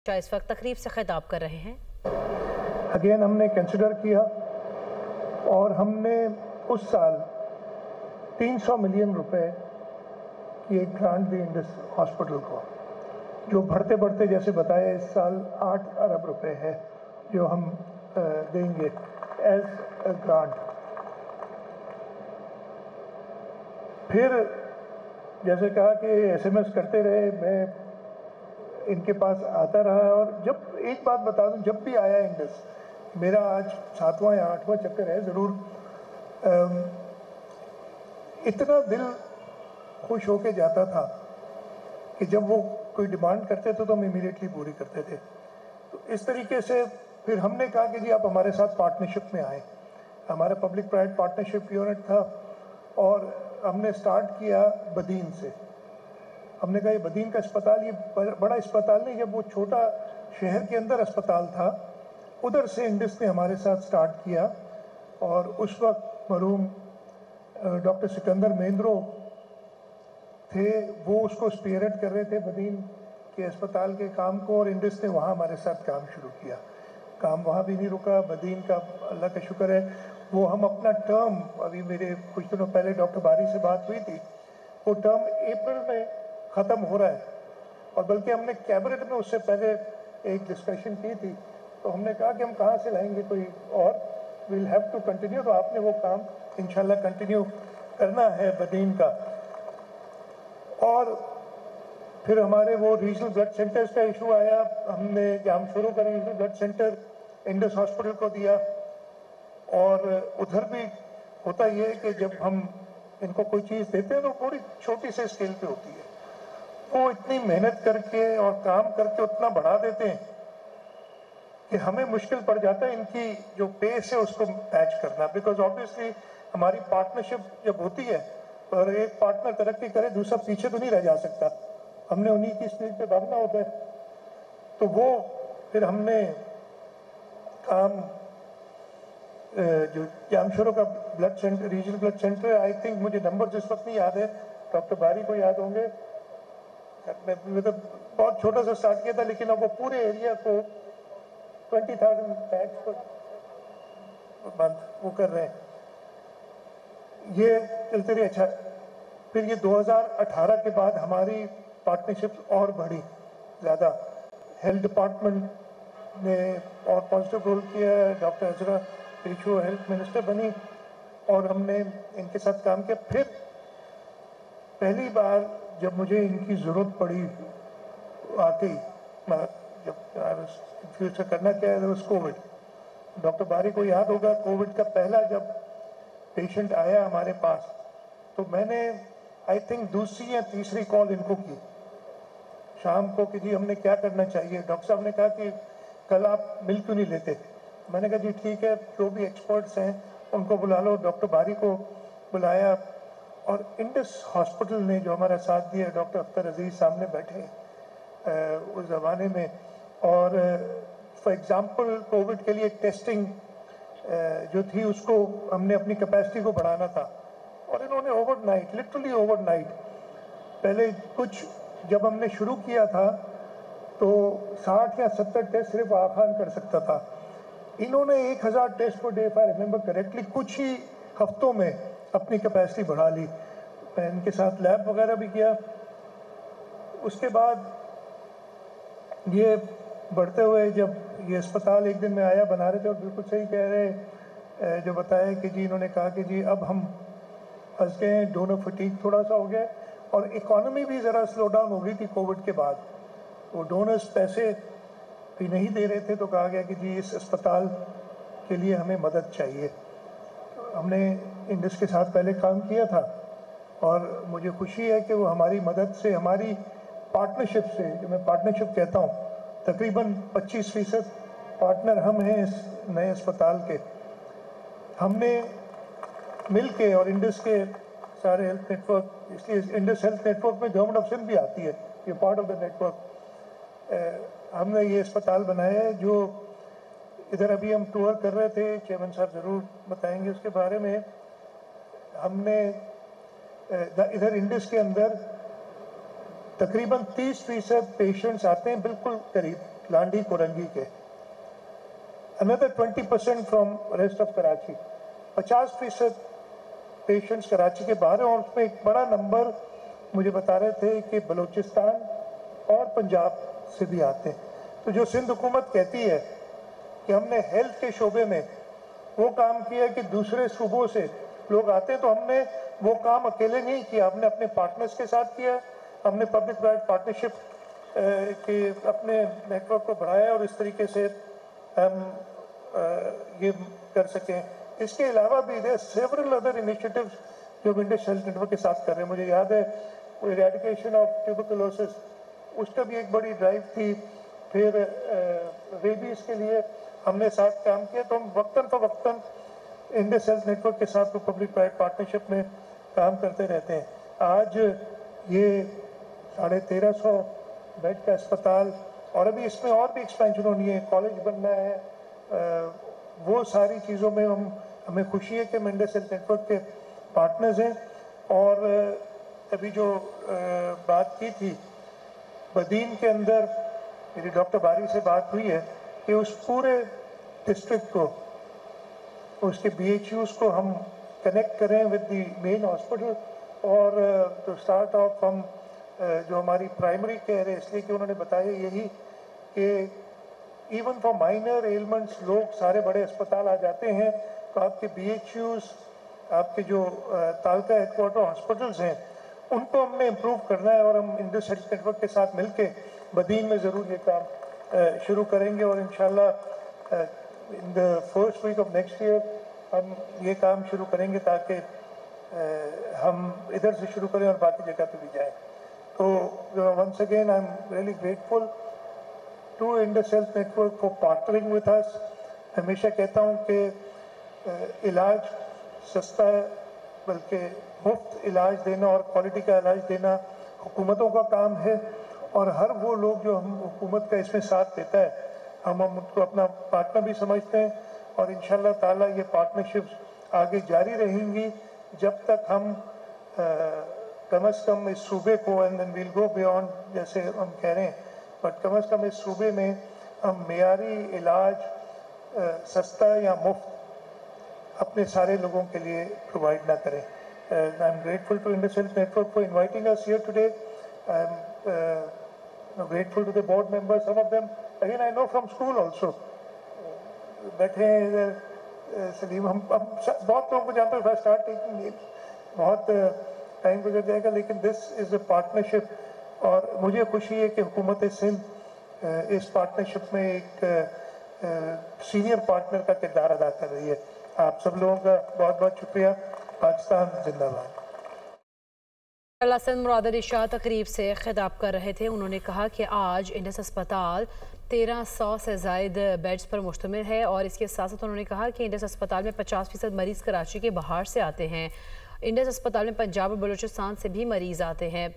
इस वक्त तकरीब से खिताब कर रहे हैं। अगेन हमने कंसिडर किया और हमने उस साल 300 मिलियन रुपए की एक ग्रांट दी इंडस हॉस्पिटल को, जो बढ़ते बढ़ते जैसे बताया इस साल 8 अरब रुपए है जो हम देंगे एज अ ग्रांट। फिर जैसे कहा कि एसएमएस करते रहे, मैं इनके पास आता रहा और जब एक बात बता दूं, जब भी आया इंडस, मेरा आज 7वां या 8वां चक्कर है ज़रूर, इतना दिल खुश होके जाता था कि जब वो कोई डिमांड करते थे तो हम इमीडिएटली पूरी करते थे। तो इस तरीके से फिर हमने कहा कि जी आप हमारे साथ पार्टनरशिप में आए। हमारा पब्लिक प्राइवेट पार्टनरशिप यूनिट था और हमने स्टार्ट किया बदीन से। हमने कहा ये बदीन का अस्पताल, ये बड़ा अस्पताल नहीं, जब वो छोटा शहर के अंदर अस्पताल था, उधर से इंडस ने हमारे साथ स्टार्ट किया। और उस वक्त मरहूम डॉक्टर सिकंदर मेंद्रो थे, वो उसको स्पीयरहेड कर रहे थे बदीन के अस्पताल के काम को, और इंडस ने वहाँ हमारे साथ काम शुरू किया। काम वहाँ भी नहीं रुका, बदीन का अल्लाह का शुक्र है वो हम अपना टर्म, अभी मेरे कुछ दिनों पहले डॉक्टर बारी से बात हुई थी, वो टर्म अप्रैल में ख़त्म हो रहा है। और बल्कि हमने कैबिनेट में उससे पहले एक डिस्कशन की थी, तो हमने कहा कि हम कहाँ से लाएंगे कोई और, विल हैव टू कंटिन्यू। तो आपने वो काम इंशाल्लाह कंटिन्यू करना है बदीन का। और फिर हमारे वो रीजनल ब्लड सेंटर्स का इशू आया, हमने कि हम शुरू करें regional blood centre, Indus hospital को दिया। और उधर भी होता ये है कि जब हम इनको कोई चीज़ देते हैं तो बड़ी छोटी से स्केल पे होती है, वो इतनी मेहनत करके और काम करके उतना बढ़ा देते हैं कि हमें मुश्किल पड़ जाता है इनकी जो पेस है उसको मैच करना। बिकॉज ऑब्वियसली हमारी पार्टनरशिप जब होती है और एक पार्टनर तरक्की करे, दूसरा पीछे तो नहीं रह जा सकता, हमने उन्हीं की स्पीड पे भागना होता है। तो वो फिर हमने काम जो जामशोरों का blood centre, regional blood centre, I think मुझे नंबर इस वक्त नहीं याद है, डॉक्टर बारी को याद होंगे, मैं तो बहुत छोटा सा स्टार्ट किया था, लेकिन अब वो पूरे एरिया को 20,000 बैग्स पर वो कर रहे हैं, ये चलते रहे। अच्छा, फिर ये 2018 के बाद हमारी पार्टनरशिप और बढ़ी ज़्यादा। हेल्थ डिपार्टमेंट ने और पॉजिटिव रोल किया, डॉक्टर अजरा पीछू हेल्थ मिनिस्टर बनी और हमने इनके साथ काम किया। फिर पहली बार जब मुझे इनकी ज़रूरत पड़ी वाकई, जब फ्यूचर करना क्या है, उस कोविड, डॉक्टर बारी को याद होगा, कोविड का पहला जब पेशेंट आया हमारे पास, तो मैंने आई थिंक दूसरी या तीसरी कॉल इनको की शाम को कि जी हमने क्या करना चाहिए। डॉक्टर साहब ने कहा कि कल आप मिल क्यों नहीं लेते। मैंने कहा जी ठीक है, जो भी एक्सपर्ट्स हैं उनको बुला लो। डॉक्टर बारी को बुलाया और इंडस हॉस्पिटल ने जो हमारा साथ दिया, डॉक्टर अख्तर अजीज़ सामने बैठे उस ज़माने में। और फॉर एग्ज़ाम्पल कोविड के लिए टेस्टिंग जो थी उसको हमने अपनी कैपेसिटी को बढ़ाना था, और इन्होंने ओवरनाइट, लिटरली ओवरनाइट, पहले कुछ जब हमने शुरू किया था तो 60 या 70 टेस्ट सिर्फ आखान कर सकता था, इन्होंने 1000 test per day, if I remember correctly, कुछ ही हफ्तों में अपनी कैपेसिटी बढ़ा ली। मैं इनके साथ लैब वगैरह भी किया। उसके बाद ये बढ़ते हुए जब ये अस्पताल एक दिन में आया बना रहे थे, और बिल्कुल सही कह रहे जो बताया कि जी इन्होंने कहा कि जी अब हम फंस गए हैं, डोनर फटीग थोड़ा सा हो गया और इकॉनमी भी ज़रा स्लो डाउन हो गई थी कोविड के बाद, वो डोनर्स पैसे भी नहीं दे रहे थे। तो कहा गया कि जी इस अस्पताल के लिए हमें मदद चाहिए। तो हमने इंडस के साथ पहले काम किया था और मुझे खुशी है कि वो हमारी मदद से, हमारी पार्टनरशिप से, जो मैं पार्टनरशिप कहता हूँ, तकरीबन 25% पार्टनर हम हैं इस नए अस्पताल के। हमने मिल के, और इंडस के सारे हेल्थ नेटवर्क, इसलिए इंडस हेल्थ नेटवर्क में गवर्नमेंट ऑफ सिंध भी आती है, ये पार्ट ऑफ द नेटवर्क। हमने ये अस्पताल बनाया है जो इधर अभी हम टूर कर रहे थे, चेयरमैन साहब ज़रूर बताएंगे उसके बारे में। हमने इधर इंडस के अंदर तकरीबन 30% पेशेंट्स आते हैं बिल्कुल करीब लांडी कोरंगी के, another 20% from rest of Karachi, 50% patients Karachi के बाहर हैं और उसमें एक बड़ा नंबर मुझे बता रहे थे कि बलूचिस्तान और पंजाब से भी आते हैं। तो जो सिंध हुकूमत कहती है कि हमने हेल्थ के शोबे में वो काम किया कि दूसरे सूबों से लोग आते हैं, तो हमने वो काम अकेले नहीं किया, हमने अपने पार्टनर्स के साथ किया, हमने पब्लिक प्राइवेट पार्टनरशिप के अपने नेटवर्क को बढ़ाया और इस तरीके से हम ये कर सकें। इसके अलावा भी देयर सेवरल अदर इनिशिएटिव्स जो इंडस हेल्थ नेटवर्क के साथ कर रहे हैं। मुझे याद है इरेडिकेशन ऑफ ट्यूबरकुलोसिस, उसका भी एक बड़ी ड्राइव थी। फिर रेबीज के लिए हमने साथ काम किया। तो हम वक्तन फवक्तन इंडस हेल्थ नेटवर्क के साथ पब्लिक प्राइवेट पार्टनरशिप में काम करते रहते हैं। आज ये 1350 बेड का अस्पताल और अभी इसमें और भी एक्सपेंशन होनी है, कॉलेज बनना है, वो सारी चीज़ों में हमें खुशी है कि हम इंडस हेल्थ नेटवर्क के पार्टनर्स हैं। और अभी जो बात की थी बदीन के अंदर, मेरी डॉक्टर बारी से बात हुई है कि उस पूरे डिस्ट्रिक्ट को, उसके BHUs को हम कनेक्ट करें विद द मेन हॉस्पिटल। और तो स्टार्ट ऑफ हम जो हमारी प्राइमरी केयर है, इसलिए कि उन्होंने बताया यही कि इवन फॉर माइनर एलिमेंट्स लोग सारे बड़े अस्पताल आ जाते हैं, तो आपके BHUs, आपके जो तालका हेडक्वार्टर हॉस्पिटल्स हैं, उनको हमने इम्प्रूव करना है। और हम इंडस हेल्थ नेटवर्क के साथ मिलके बदीन में ज़रूर ये काम शुरू करेंगे और इंशाल्लाह in the first week of next year हम ये काम शुरू करेंगे ताकि हम इधर से शुरू करें और बाकी जगह पे भी जाएं। तो once again I am really grateful to Indus Health Network for partnering with us. हमेशा कहता हूँ कि इलाज सस्ता है, बल्कि मुफ्त इलाज देना और क्वालिटी का इलाज देना हुकूमतों का काम है। और हर वो लोग जो हम हुकूमत का इसमें साथ देता है, हम उनको अपना पार्टनर भी समझते हैं। और इंशाल्लाह ताला ये पार्टनरशिप्स आगे जारी रहेंगी जब तक हम कम से कम इस सूबे को, and then we'll go beyond, जैसे हम कह रहे हैं, बट कम से कम इस सूबे में हम मेयारी इलाज सस्ता या मुफ्त अपने सारे लोगों के लिए प्रोवाइड ना करें। I am grateful to Indus Health Network for inviting us here today. I am grateful to the board members, some of them again I know from school also. बैठे हैं इधर सलीम, हम बहुत लोगों को जानते हैं, स्टार्ट टेकिंग बहुत टाइम गुजर जाएगा, लेकिन दिस इज़ अ पार्टनरशिप। और मुझे खुशी है कि हुकूमत सिंध इस पार्टनरशिप में एक सीनियर पार्टनर का किरदार अदा कर रही है। आप सब लोगों का बहुत बहुत शुक्रिया। पाकिस्तान जिंदाबाद। सिंध मुराद अली शाह तकरीब से खिताब कर रहे थे। उन्होंने कहा कि आज इंडस अस्पताल 1300 से ज़ायद बेड्स पर मुश्तमिल है और इसके साथ साथ उन्होंने कहा कि इंडस अस्पताल में 50% मरीज़ कराची के बाहर से आते हैं। इंडस अस्पताल में पंजाब और बलूचिस्तान से भी मरीज़ आते हैं।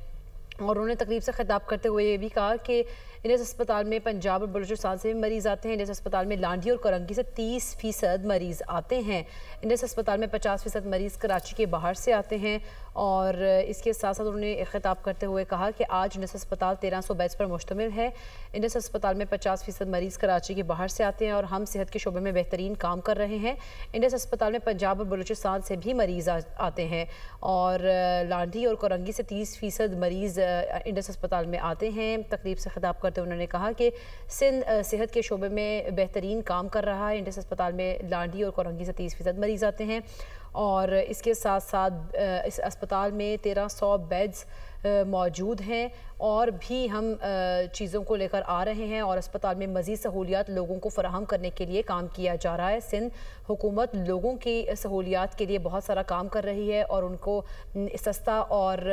और उन्होंने तकरीब से खिताब करते हुए ये भी कहा कि इंडस अस्पताल में पंजाब और बलूचिस्तान से भी मरीज़ आते हैं। इंडस अस्पताल में लांडी और करंगी से 30% मरीज़ आते हैं। इंडस अस्पताल में 50% मरीज़ कराची के बाहर से आते हैं। और इसके साथ साथ उन्होंने खिताब करते हुए कहा कि आज इंडस अस्पताल 1300 बेड्स पर मुश्तमिल है। इंडस अस्पताल में 50% मरीज़ कराची के बाहर से आते हैं और हम सेहत के शोबे में बेहतरीन काम कर रहे हैं। इंडस अस्पताल में पंजाब और बलूचिस्तान से भी मरीज़ आते हैं और लांडी और करंगी से 30% मरीज़ इंडस अस्पताल में आते हैं। तकरीब से खिताब करते हुए उन्होंने कहा कि सिंध सेहत के शोबे में बेहतरीन काम कर रहा है। इंडस अस्पताल में लांडी और करंगी से 30% मरीज़ आते हैं और इसके साथ साथ इस अस्पताल में 1300 बेड्स मौजूद हैं और भी हम चीज़ों को लेकर आ रहे हैं और अस्पताल में मज़ीद सहूलियात लोगों को फराहम करने के लिए काम किया जा रहा है। सिंध हुकूमत लोगों की सहूलियात के लिए बहुत सारा काम कर रही है और उनको सस्ता और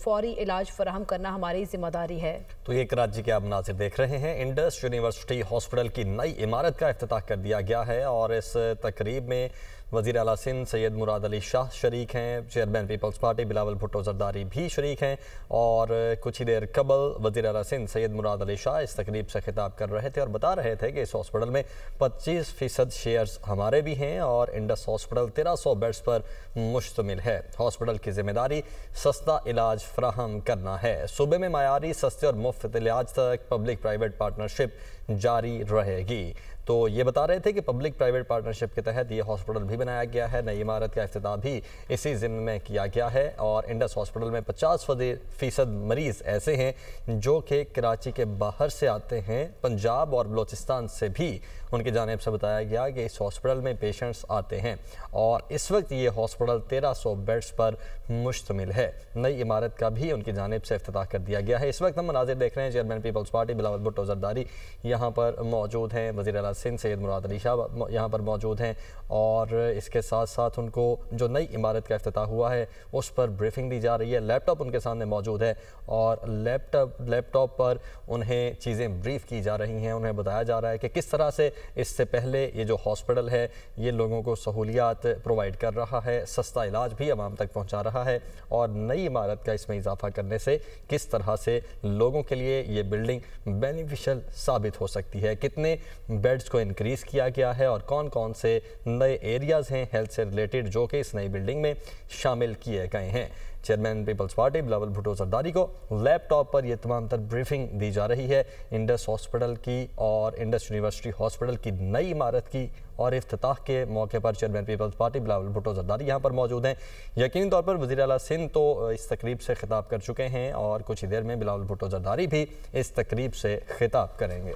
फौरी इलाज फराहम करना हमारी ज़िम्मेदारी है। तो ये कराची के आप नाज़िर देख रहे हैं। इंडस यूनिवर्सिटी हॉस्पिटल की नई इमारत का इफ्तिताह कर दिया गया है और इस तकरीब में वज़ीर आला सिंध सैयद मुराद अली शाह शरीक हैं, चेयरमैन पीपल्स पार्टी बिलावल भुट्टो जरदारी भी शरीक हैं और कुछ ही देर कबल वज़ीर आला सिंध सैयद मुराद अली शाह इस तकरीब से खिताब कर रहे थे और बता रहे थे कि इस हॉस्पिटल में 25% शेयर्स हमारे भी हैं और इंडस हॉस्पिटल 1300 बेड्स पर मुश्तमिल है। हॉस्पिटल की जिम्मेदारी सस्ता इलाज फराहम करना है। सूबे में मयारी, सस्ते और मुफ्त इलाज तक पब्लिक प्राइवेट पार्टनरशिप जारी रहेगी। तो ये बता रहे थे कि पब्लिक प्राइवेट पार्टनरशिप के तहत ये हॉस्पिटल भी बनाया गया है। नई इमारत का इफ्तिताह भी इसी ज़िम्न में किया गया है और इंडस हॉस्पिटल में 50% मरीज़ ऐसे हैं जो कि कराची के बाहर से आते हैं। पंजाब और बलोचिस्तान से भी उनकी जानिब से बताया गया कि इस हॉस्पिटल में पेशेंट्स आते हैं और इस वक्त ये हॉस्पिटल 1300 बेड्स पर मुश्तमिल है। नई इमारत का भी उनकी जानिब से इफ्तिताह कर दिया गया है। इस वक्त हम मनाज़िर देख रहे हैं, चेयरमैन पीपल्स पार्टी बिलावल भुट्टो ज़रदारी यहाँ पर मौजूद हैं, वज़ीर आला सिंध सैयद मुराद अली शाह यहाँ पर मौजूद हैं और इसके साथ साथ उनको जो नई इमारत का इफ्तिताह हुआ है उस पर ब्रीफिंग दी जा रही है। लैपटॉप उनके सामने मौजूद है और लैपटॉप पर उन्हें चीज़ें ब्रीफ की जा रही हैं। उन्हें बताया जा रहा है कि किस तरह से इससे पहले ये जो हॉस्पिटल है ये लोगों को सहूलियात प्रोवाइड कर रहा है, सस्ता इलाज भी आवाम तक पहुँचा रहा है और नई इमारत का इसमें इजाफा करने से किस तरह से लोगों के लिए ये बिल्डिंग बेनिफिशियल साबित हो सकती है, कितने बेड्स को इंक्रीज़ किया गया है और कौन कौन से नए एरियाज़ हैं हेल्थ से रिलेटेड जो कि इस नई बिल्डिंग में शामिल किए गए हैं। चेयरमैन पीपल्स पार्टी बिलावल भुट्टो ज़रदारी को लैपटॉप पर यह तमाम तर ब्रीफिंग दी जा रही है इंडस हॉस्पिटल की और इंडस यूनिवर्सिटी हॉस्पिटल की नई इमारत की। और इफ्तिताह के मौके पर चेयरमैन पीपल्स पार्टी बिलावल भुट्टो ज़रदारी यहाँ पर मौजूद हैं। यकीनी तौर पर वज़ीर आला सिंध तो इस तकरीब से खिताब कर चुके हैं और कुछ ही देर में बिलावल भुट्टो ज़रदारी भी इस तकरीब से खिताब करेंगे।